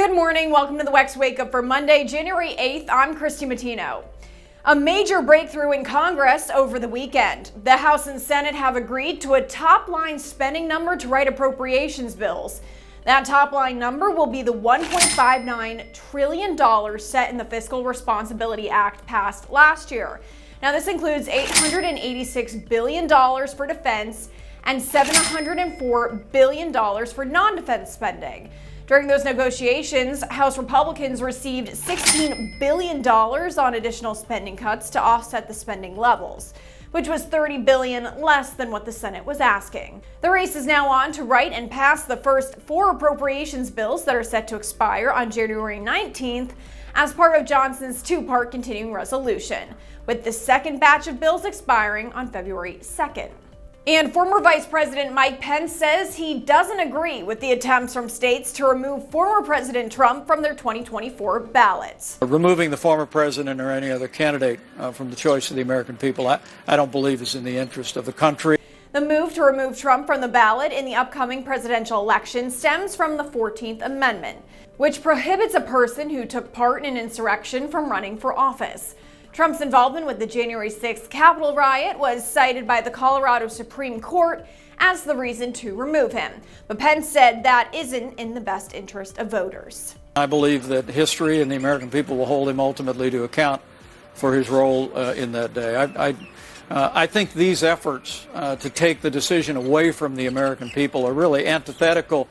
Good morning. Welcome to the WEX Wakeup for Monday, January 8th. I'm Christy Matino. A major breakthrough in Congress over the weekend. The House and Senate have agreed to a top-line spending number to write appropriations bills. That top-line number will be the $1.59 trillion set in the Fiscal Responsibility Act passed last year. Now, this includes $886 billion for defense and $704 billion for non-defense spending. During those negotiations, House Republicans received $16 billion on additional spending cuts to offset the spending levels, which was $30 billion less than what the Senate was asking. The race is now on to write and pass the first 4 appropriations bills that are set to expire on January 19th as part of Johnson's 2-part continuing resolution, with the second batch of bills expiring on February 2nd. And former Vice President Mike Pence says he doesn't agree with the attempts from states to remove former President Trump from their 2024 ballots. Removing the former president or any other candidate from the choice of the American people, I don't believe is in the interest of the country. The move to remove Trump from the ballot in the upcoming presidential election stems from the 14th Amendment, which prohibits a person who took part in an insurrection from running for office. Trump's involvement with the January 6th Capitol riot was cited by the Colorado Supreme Court as the reason to remove him. But Pence said that isn't in the best interest of voters. I believe that history and the American people will hold him ultimately to account for his role in that day. I think these efforts to take the decision away from the American people are really antithetical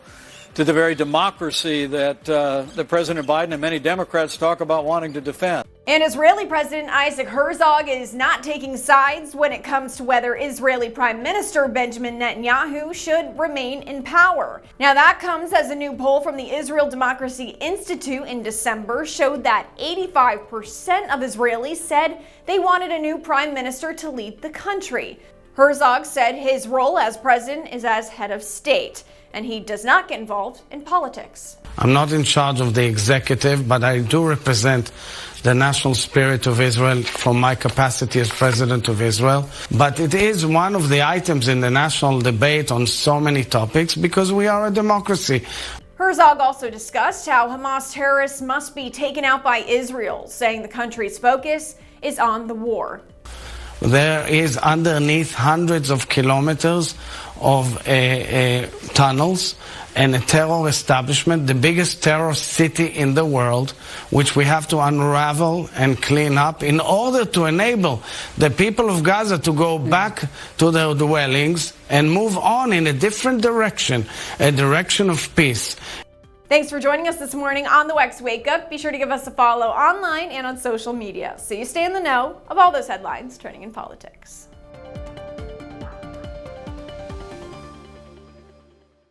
to the very democracy that President Biden and many Democrats talk about wanting to defend. And Israeli President Isaac Herzog is not taking sides when it comes to whether Israeli Prime Minister Benjamin Netanyahu should remain in power. Now, that comes as a new poll from the Israel Democracy Institute in December showed that 85% of Israelis said they wanted a new prime minister to lead the country. Herzog said his role as president is as head of state, and he does not get involved in politics. I'm not in charge of the executive, but I do represent the national spirit of Israel from my capacity as president of Israel. But it is one of the items in the national debate on so many topics because we are a democracy. Herzog also discussed how Hamas terrorists must be taken out by Israel, saying the country's focus is on the war. There is underneath hundreds of kilometers of tunnels and a terror establishment, the biggest terror city in the world, which we have to unravel and clean up in order to enable the people of Gaza to go back to their dwellings and move on in a different direction, a direction of peace. Thanks for joining us this morning on the WEX Wake Up. Be sure to give us a follow online and on social media so you stay in the know of all those headlines trending in politics.